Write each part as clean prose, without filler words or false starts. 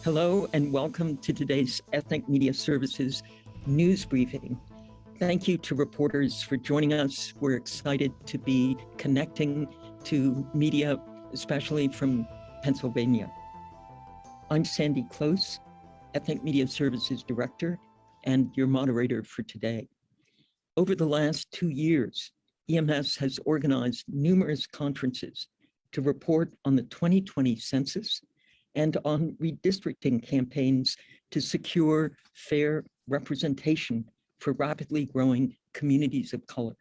Hello and welcome to today's Ethnic Media Services news briefing. Thank you to reporters for joining us. We're excited to be connecting to media, especially from Pennsylvania. I'm Sandy Close, Ethnic Media Services Director and your moderator for today. Over the last 2 years, EMS has organized numerous conferences to report on the 2020 census and on redistricting campaigns to secure fair representation for rapidly growing communities of color.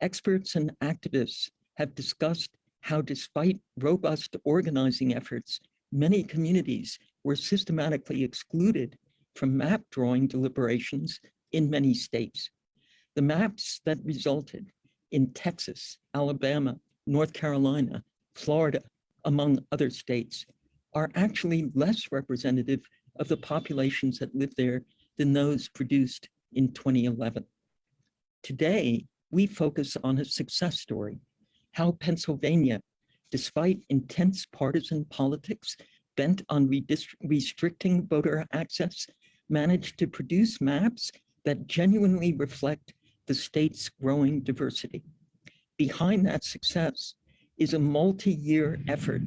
Experts and activists have discussed how, despite robust organizing efforts, many communities were systematically excluded from map drawing deliberations in many states. The maps that resulted in Texas, Alabama, North Carolina, Florida, among other states, are actually less representative of the populations that live there than those produced in 2011. Today, we focus on a success story, how Pennsylvania, despite intense partisan politics bent on restricting voter access, managed to produce maps that genuinely reflect the state's growing diversity. Behind that success is a multi-year effort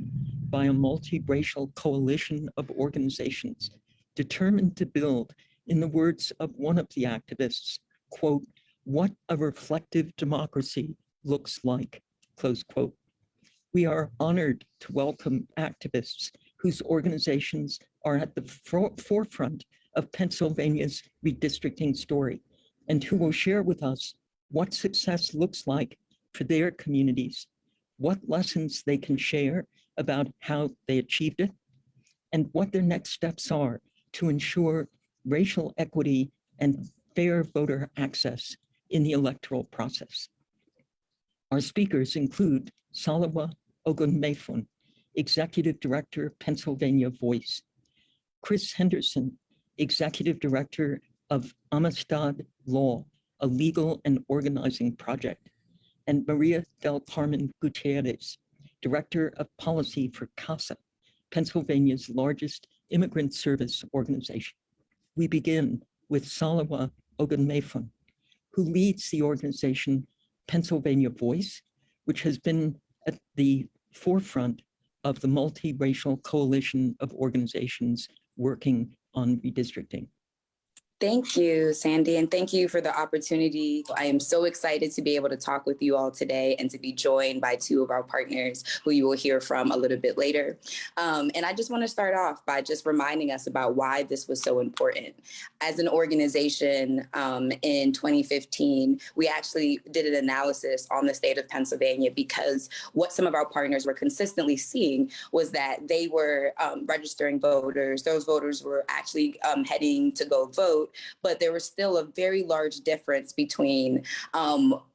by a multiracial coalition of organizations determined to build, in the words of one of the activists, quote, "what a reflective democracy looks like," close quote. We are honored to welcome activists whose organizations are at the forefront of Pennsylvania's redistricting story and who will share with us what success looks like for their communities, what lessons they can share about how they achieved it, and what their next steps are to ensure racial equity and fair voter access in the electoral process. Our speakers include Salawa Ogunmefun, Executive Director, Pennsylvania Voice, Chris Henderson, Executive Director of Amistad Law, a legal and organizing project, and Maria del Carmen Gutierrez, Director of Policy for CASA, Pennsylvania's largest immigrant service organization. We begin with Salawa Ogunmefun, who leads the organization Pennsylvania Voice, which has been at the forefront of the multiracial coalition of organizations working on redistricting. Thank you, Sandy, and thank you for the opportunity. I am so excited to be able to talk with you all today and to be joined by two of our partners who you will hear from a little bit later. And I just want to start off by just reminding us about why this was so important. As an organization in 2015, we actually did an analysis on the state of Pennsylvania because what some of our partners were consistently seeing was that they were registering voters. Those voters were actually heading to go vote, but there was still a very large difference between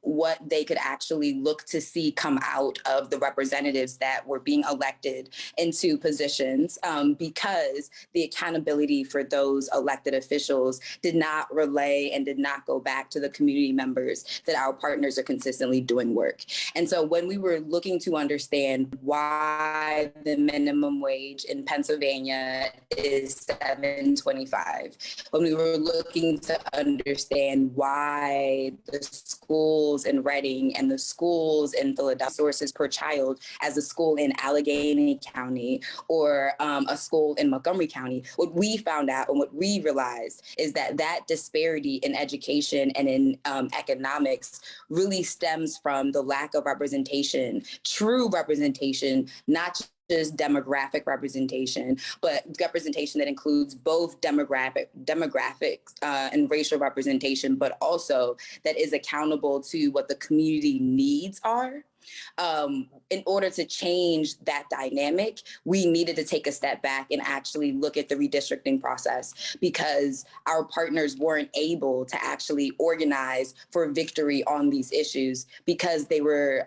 what they could actually look to see come out of the representatives that were being elected into positions because the accountability for those elected officials did not relay and did not go back to the community members that our partners are consistently doing work. And so when we were looking to understand why the minimum wage in Pennsylvania is $7.25, when we were looking to understand why the schools in Reading and the schools in Philadelphia sources per child as a school in Allegheny County or a school in Montgomery County, what we found out and what we realized is that that disparity in education and in economics really stems from the lack of representation, true representation, not just demographic representation, but representation that includes both demographics and racial representation, but also that is accountable to what the community needs are. In order to change that dynamic, we needed to take a step back and actually look at the redistricting process because our partners weren't able to actually organize for victory on these issues because they were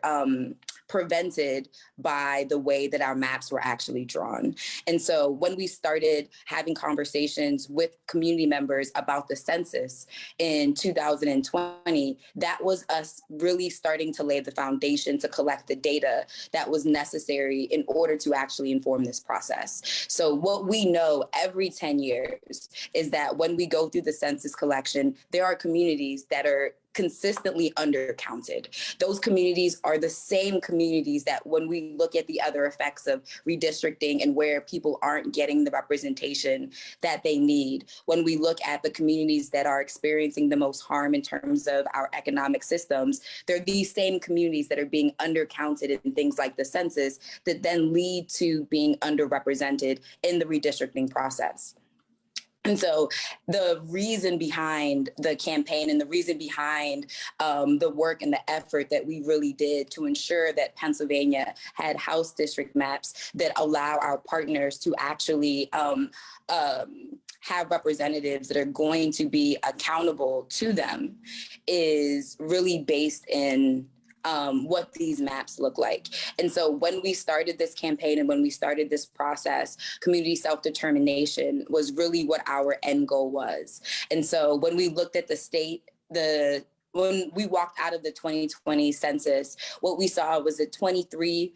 prevented by the way that our maps were actually drawn. And so when we started having conversations with community members about the census in 2020, that was us really starting to lay the foundation to collect the data that was necessary in order to actually inform this process. So what we know every 10 years is that when we go through the census collection, there are communities that are consistently undercounted. Those communities are the same communities that when we look at the other effects of redistricting and where people aren't getting the representation that they need, when we look at the communities that are experiencing the most harm in terms of our economic systems, they're these same communities that are being undercounted in things like the census that then lead to being underrepresented in the redistricting process. And so the reason behind the campaign and the reason behind the work and the effort that we really did to ensure that Pennsylvania had House district maps that allow our partners to actually have representatives that are going to be accountable to them is really based in what these maps look like. And so when we started this campaign and when we started this process, community self-determination was really what our end goal was. And so when we looked at the state, when we walked out of the 2020 census, what we saw was that 23%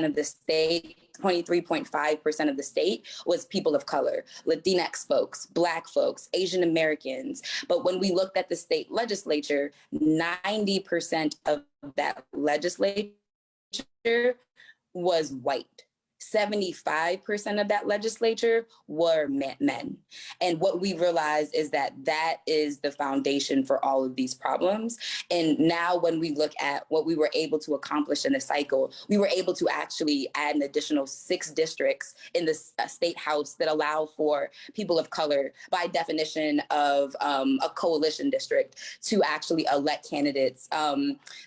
of the state, 23.5% of the state was people of color, Latinx folks, Black folks, Asian Americans. But when we looked at the state legislature, 90% of that legislature was white. 75% of that legislature were men. And what we realized is that that is the foundation for all of these problems. And now when we look at what we were able to accomplish in the cycle, we were able to actually add an additional 6 districts in the state house that allow for people of color, by definition of a coalition district, to actually elect candidates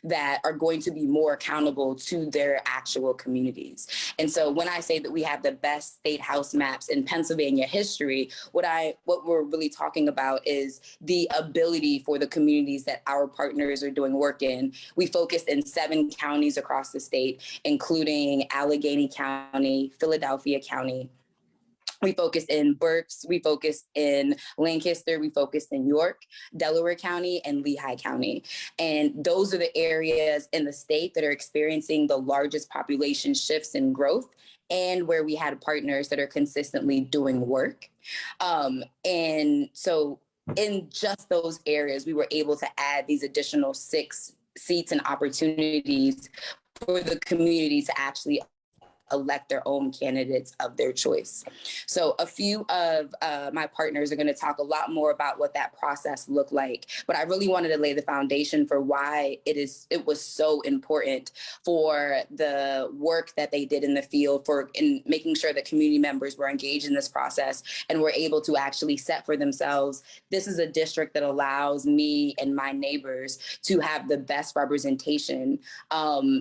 that are going to be more accountable to their actual communities. And so when I say that we have the best state house maps in Pennsylvania history, what we're really talking about is the ability for the communities that our partners are doing work in. We focused in 7 counties across the state, including Allegheny County, Philadelphia County. We focused in Berks, we focused in Lancaster, we focused in York, Delaware County, and Lehigh County. And those are the areas in the state that are experiencing the largest population shifts in growth, and where we had partners that are consistently doing work. And so in just those areas, we were able to add these additional 6 seats and opportunities for the community to actually elect their own candidates of their choice. So a few of my partners are going to talk a lot more about what that process looked like, but I really wanted to lay the foundation for why it was so important for the work that they did in the field in making sure that community members were engaged in this process and were able to actually set for themselves, this is a district that allows me and my neighbors to have the best representation,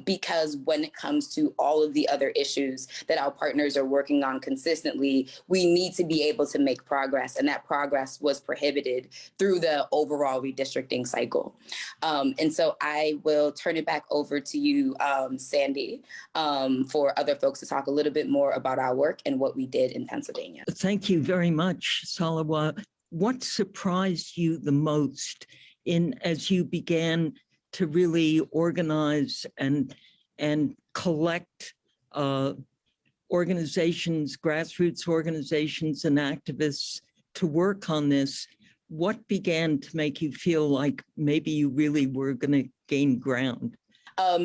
because when it comes to all of the other issues that our partners are working on consistently, we need to be able to make progress. And that progress was prohibited through the overall redistricting cycle. And so I will turn it back over to you, Sandy, for other folks to talk a little bit more about our work and what we did in Pennsylvania. Thank you very much, Salawa. What surprised you the most as you began to really organize and collect organizations, grassroots organizations and activists to work on this? What began to make you feel like maybe you really were going to gain ground?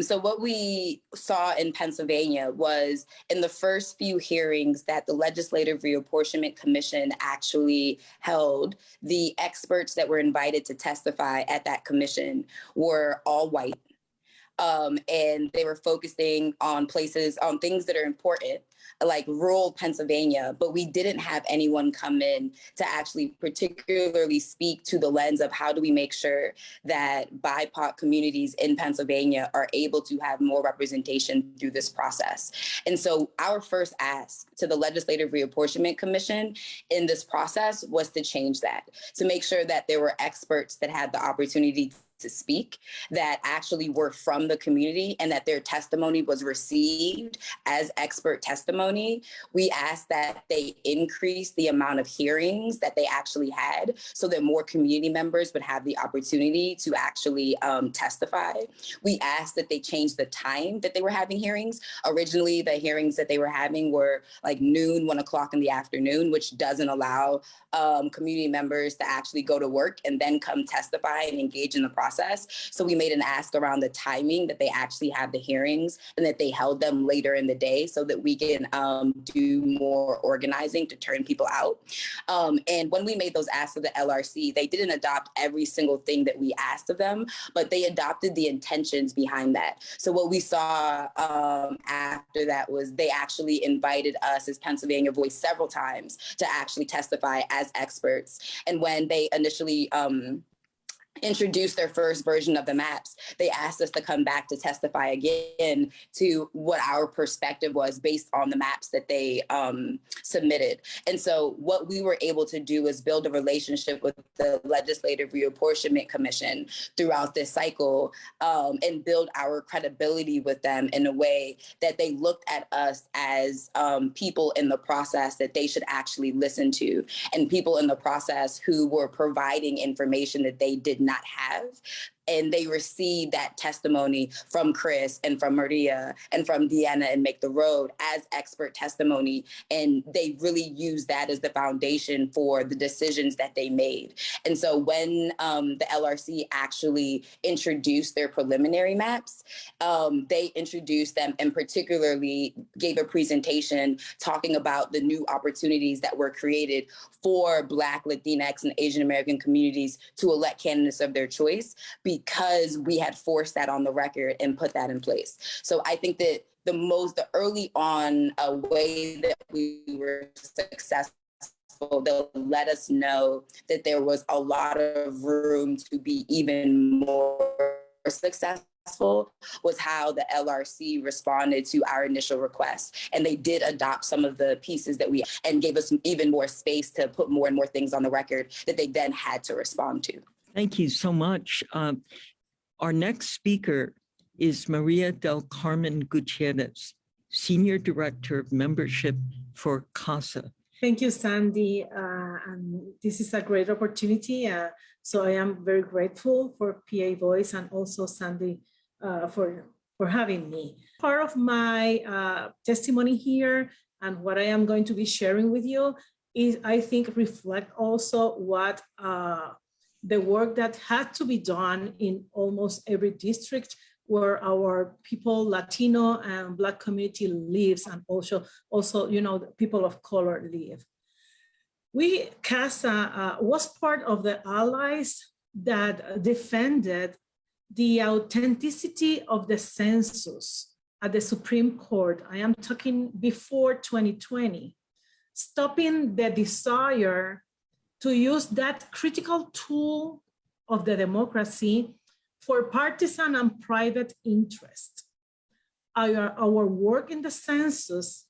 So what we saw in Pennsylvania was in the first few hearings that the Legislative Reapportionment Commission actually held, the experts that were invited to testify at that commission were all white. And they were focusing on things that are important, like rural Pennsylvania, but we didn't have anyone come in to actually particularly speak to the lens of how do we make sure that BIPOC communities in Pennsylvania are able to have more representation through this process. And so our first ask to the Legislative Reapportionment Commission in this process was to change that, to make sure that there were experts that had the opportunity to speak, that actually were from the community, and that their testimony was received as expert testimony. We asked that they increase the amount of hearings that they actually had so that more community members would have the opportunity to actually testify. We asked that they change the time that they were having hearings. Originally, the hearings that they were having were like noon, 1 o'clock in the afternoon, which doesn't allow community members to actually go to work and then come testify and engage in the process. So we made an ask around the timing that they actually have the hearings and that they held them later in the day so that we can do more organizing to turn people out. And when we made those asks of the LRC, they didn't adopt every single thing that we asked of them, but they adopted the intentions behind that. So what we saw after that was they actually invited us as Pennsylvania Voice several times to actually testify as experts. And when they initially introduced their first version of the maps, they asked us to come back to testify again to what our perspective was based on the maps that they submitted. And so what we were able to do is build a relationship with the Legislative Reapportionment Commission throughout this cycle and build our credibility with them in a way that they looked at us as people in the process that they should actually listen to, and people in the process who were providing information that they did not have. And they received that testimony from Chris and from Maria and from Deanna and Make the Road as expert testimony. And they really used that as the foundation for the decisions that they made. And so when the LRC actually introduced their preliminary maps, they introduced them and particularly gave a presentation talking about the new opportunities that were created for Black, Latinx, and Asian American communities to elect candidates of their choice, because we had forced that on the record and put that in place. So I think that the early on way that we were successful, they'll let us know that there was a lot of room to be even more successful, was how the LRC responded to our initial request. And they did adopt some of the pieces that and gave us even more space to put more and more things on the record that they then had to respond to. Thank you so much. Our next speaker is Maria del Carmen Gutierrez, Senior Director of Membership for CASA. Thank you, Sandy. And this is a great opportunity. So I am very grateful for PA Voice and also Sandy for having me. Part of my testimony here and what I am going to be sharing with you is, I think, reflect also what the work that had to be done in almost every district where our people, Latino and Black community lives, and also you know, the people of color live. CASA was part of the allies that defended the authenticity of the census at the Supreme Court. I am talking before 2020, stopping the desire to use that critical tool of the democracy for partisan and private interest. Our work in the census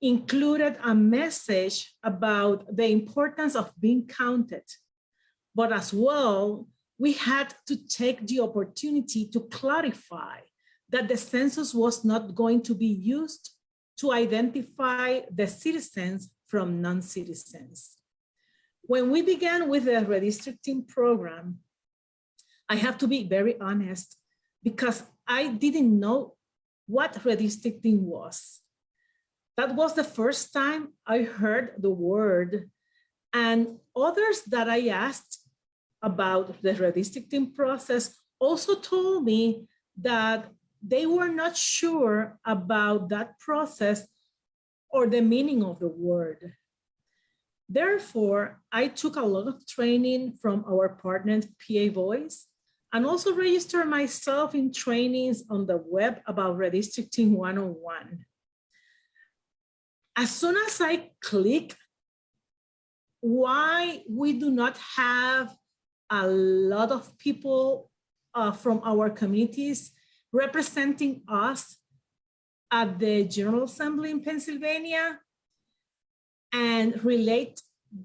included a message about the importance of being counted, but as well, we had to take the opportunity to clarify that the census was not going to be used to identify the citizens from non-citizens. When we began with the redistricting program, I have to be very honest, because I didn't know what redistricting was. That was the first time I heard the word, and others that I asked about the redistricting process also told me that they were not sure about that process or the meaning of the word. Therefore, I took a lot of training from our partner PA Voice, and also registered myself in trainings on the web about Redistricting 101. as soon as I click why we do not have a lot of people from our communities representing us at the General Assembly in Pennsylvania, and relate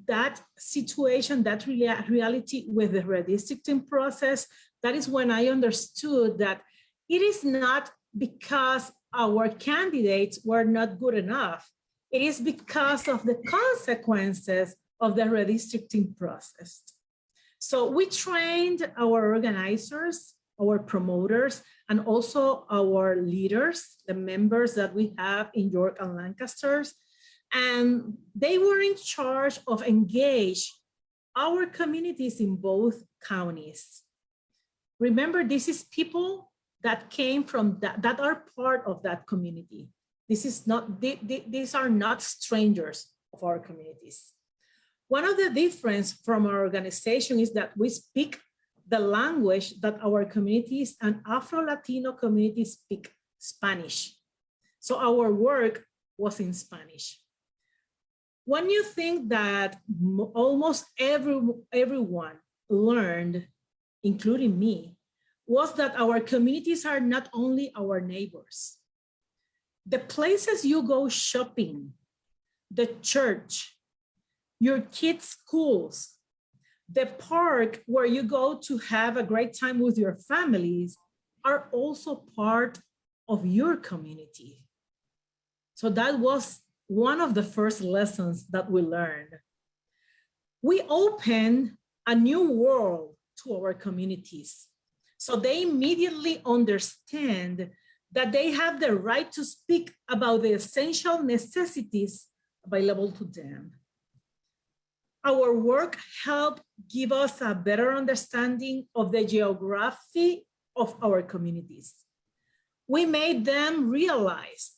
that situation, that reality with the redistricting process, that is when I understood that it is not because our candidates were not good enough. It is because of the consequences of the redistricting process. So we trained our organizers, our promoters, and also our leaders, the members that we have in York and Lancaster, and they were in charge of engage our communities in both counties. Remember, this is people that came from that are part of that community. This is not, these are not strangers of our communities. One of the difference from our organization is that we speak the language that our communities and Afro-Latino communities speak, Spanish. So our work was in Spanish. When you think that almost everyone learned, including me, was that our communities are not only our neighbors. The places you go shopping, the church, your kids' schools, the park where you go to have a great time with your families are also part of your community. So that was one of the first lessons that we learned. We opened a new world to our communities. So they immediately understand that they have the right to speak about the essential necessities available to them. Our work helped give us a better understanding of the geography of our communities. We made them realize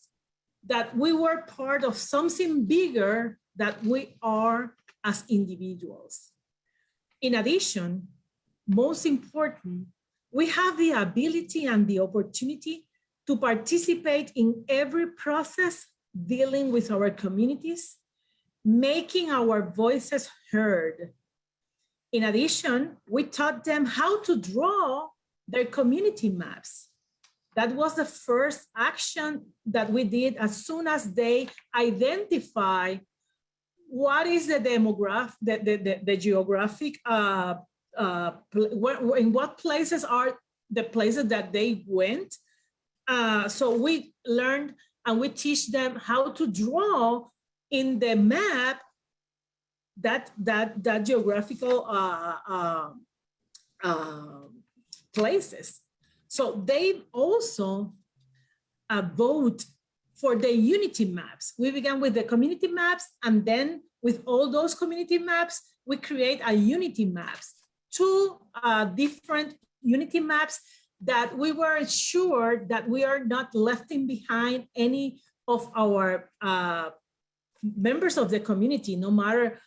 that we were part of something bigger than we are as individuals. In addition, most important, we have the ability and the opportunity to participate in every process dealing with our communities, making our voices heard. In addition, we taught them how to draw their community maps. That was the first action that we did as soon as they identify what is the geographic, in what places are the places that they went. So we learned and we teach them how to draw in the map that geographical places. So they also vote for the unity maps. We began with the community maps, and then with all those community maps, we create a unity maps, two different unity maps that we were sure that we are not lefting behind any of our members of the community, no matter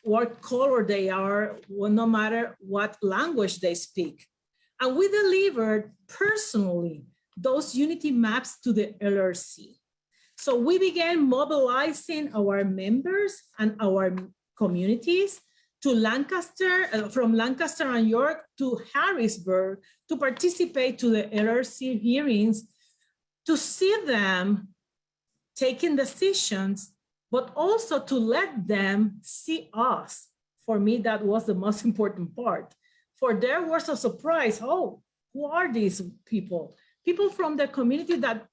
what color they are, no matter what language they speak. And we delivered personally those unity maps to the LRC. So we began mobilizing our members and our communities to Lancaster, from Lancaster and York to Harrisburg, to participate to the LRC hearings, to see them taking decisions, but also to let them see us. For me, that was the most important part. For there was a surprise, oh, who are these people? People from the community that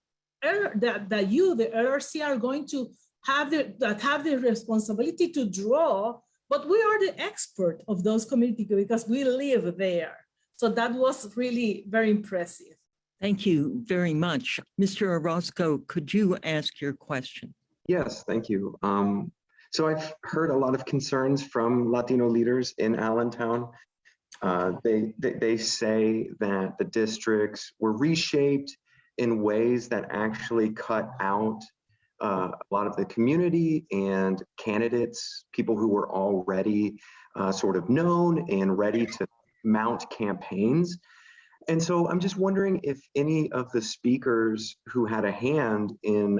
you, the LRC, are going to have the responsibility to draw, but we are the expert of those communities because we live there. So that was really very impressive. Thank you very much. Mr. Orozco, could you ask your question? Yes, thank you. So I've heard a lot of concerns from Latino leaders in Allentown. They say that the districts were reshaped in ways that actually cut out a lot of the community and candidates, people who were already sort of known and ready to mount campaigns. And so I'm just wondering if any of the speakers who had a hand in,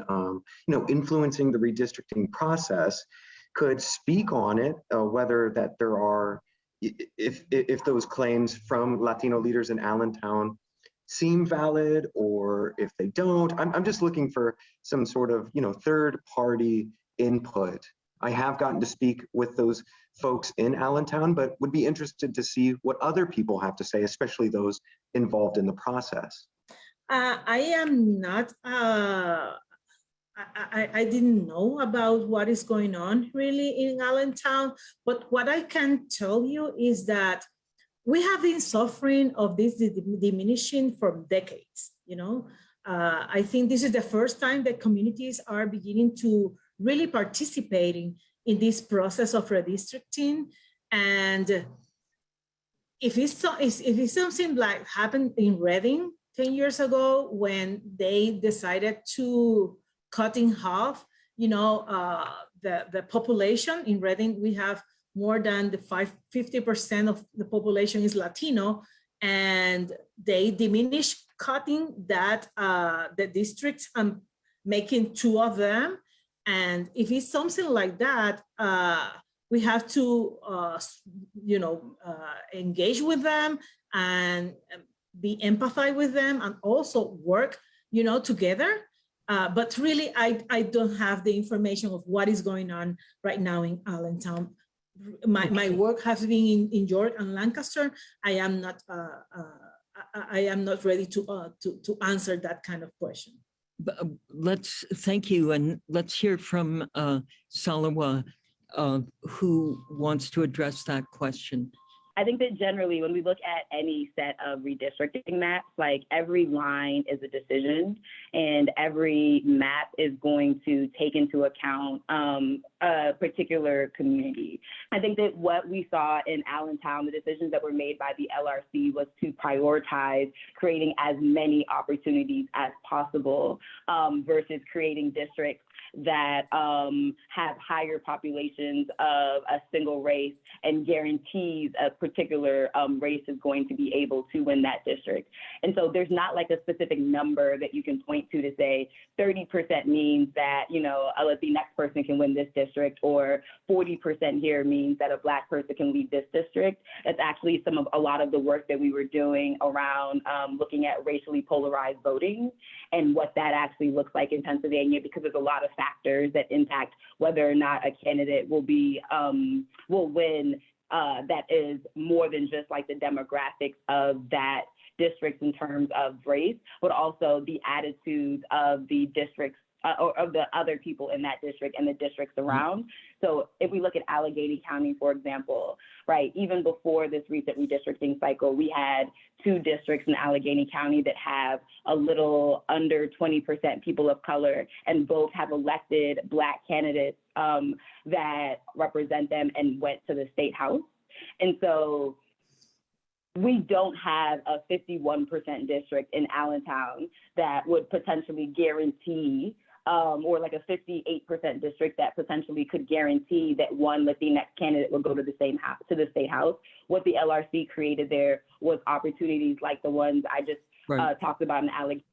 influencing the redistricting process could speak on it, whether that there are, if those claims from Latino leaders in Allentown seem valid, or if they don't. I'm just looking for some sort of, third party input. I have gotten to speak with those folks in Allentown, but would be interested to see what other people have to say, especially those involved in the process. I am not, I didn't know about what is going on really in Allentown, but what I can tell you is that we have been suffering of this diminishing for decades, I think this is the first time that communities are beginning to really participating in this process of redistricting. And if it's something like happened in Reading 10 years ago when they decided to cut in half, the population in Reading, we have more than 50% of the population is Latino, and they diminish cutting that the districts and making two of them. And if it's something like that, we have to, engage with them and be empathize with them and also work, together. But really, I don't have the information of what is going on right now in Allentown. My work has been in York and Lancaster. I am not ready to answer that kind of question. Thank you, and let's hear from Salawa, who wants to address that question. I think that generally when we look at any set of redistricting maps, like every line is a decision and every map is going to take into account a particular community. I think that what we saw in Allentown, the decisions that were made by the LRC was to prioritize creating as many opportunities as possible versus creating districts that have higher populations of a single race and guarantees a particular race is going to be able to win that district. And so there's not like a specific number that you can point to say 30% means that, a Latinx person can win this district, or 40% here means that a Black person can lead this district. That's actually a lot of the work that we were doing around looking at racially polarized voting and what that actually looks like in Pennsylvania, because there's a lot of factors that impact whether or not a candidate will win. That is more than just like the demographics of that district in terms of race, but also the attitudes of the districts or of the other people in that district and the districts around. So if we look at Allegheny County, for example, right, even before this recent redistricting cycle, we had 2 districts in Allegheny County that have a little under 20% people of color, and both have elected Black candidates that represent them and went to the state house. And so we don't have a 51% district in Allentown that would potentially guarantee or like a 58% district that potentially could guarantee that one Latinx candidate will go to the same house, to the state house. What the LRC created there was opportunities like the ones I just talked about in Allegheny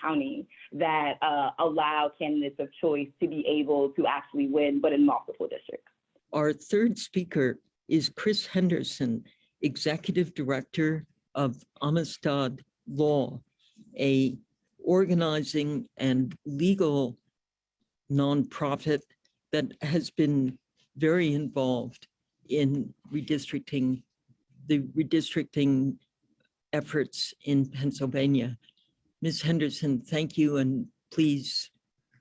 County that allow candidates of choice to be able to actually win, but in multiple districts. Our third speaker is Chris Henderson, Executive Director of Amistad Law, a organizing and legal nonprofit that has been very involved in the redistricting efforts in Pennsylvania. Ms. Henderson, thank you, and please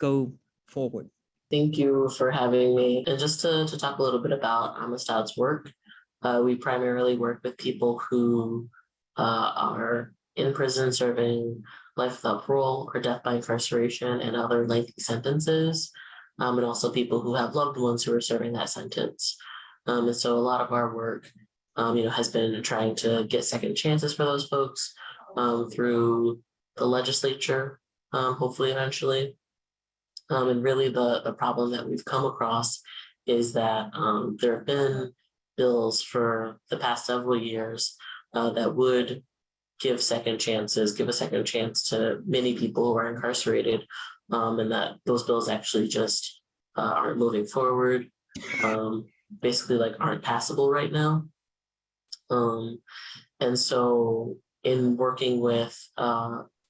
go forward. Thank you for having me. And just to talk a little bit about Amistad's work, we primarily work with people who are in prison serving life without parole or death by incarceration and other lengthy sentences, and also people who have loved ones who are serving that sentence. And so a lot of our work, has been trying to get second chances for those folks through the legislature, hopefully eventually. And really the problem that we've come across is that there have been bills for the past several years that would give second chances, give a second chance to many people who are incarcerated, and that those bills actually just aren't moving forward, basically like aren't passable right now. And so in working with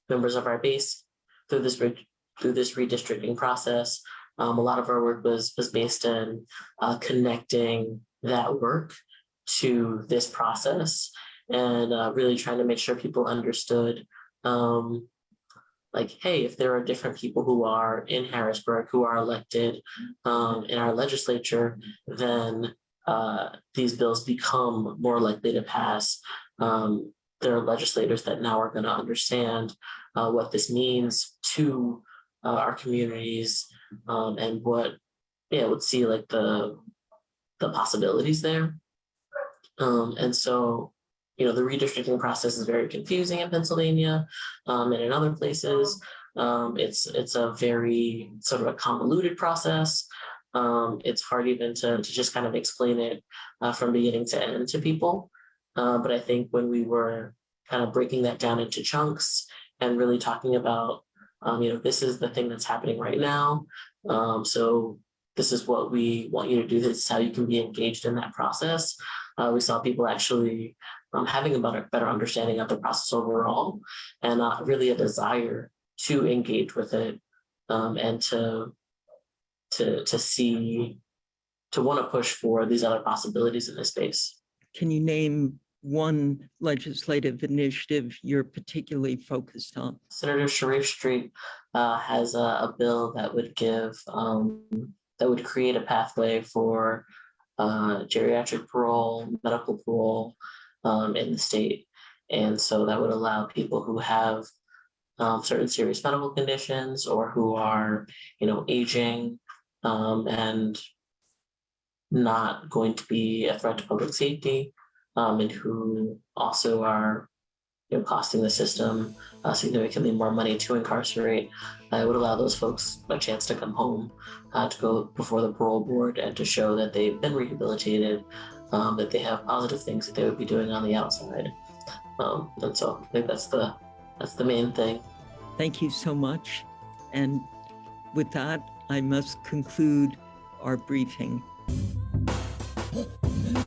members of our base through this redistricting process, a lot of our work was based in connecting that work to this process and really trying to make sure people understood like, hey, if there are different people who are in Harrisburg who are elected in our legislature, then these bills become more likely to pass. There are legislators that now are going to understand what this means to our communities and what, would see like the possibilities there. And so, the redistricting process is very confusing in Pennsylvania and in other places. It's a very sort of a convoluted process. It's hard even to just kind of explain it from beginning to end to people. But I think when we were kind of breaking that down into chunks and really talking about, this is the thing that's happening right now. So this is what we want you to do. This is how you can be engaged in that process. We saw people actually having a better understanding of the process overall, and really a desire to engage with it and to see, to want to push for these other possibilities in this space. Can you name one legislative initiative you're particularly focused on? Senator Sharif Street has a bill that would give, that would create a pathway for geriatric parole, medical parole in the state. And so that would allow people who have certain serious medical conditions or who are, aging and not going to be a threat to public safety, and who also are costing the system significantly more money to incarcerate. It would allow those folks a chance to come home, to go before the parole board and to show that they've been rehabilitated, that they have positive things that they would be doing on the outside. And so I think that's the main thing. Thank you so much. And with that, I must conclude our briefing.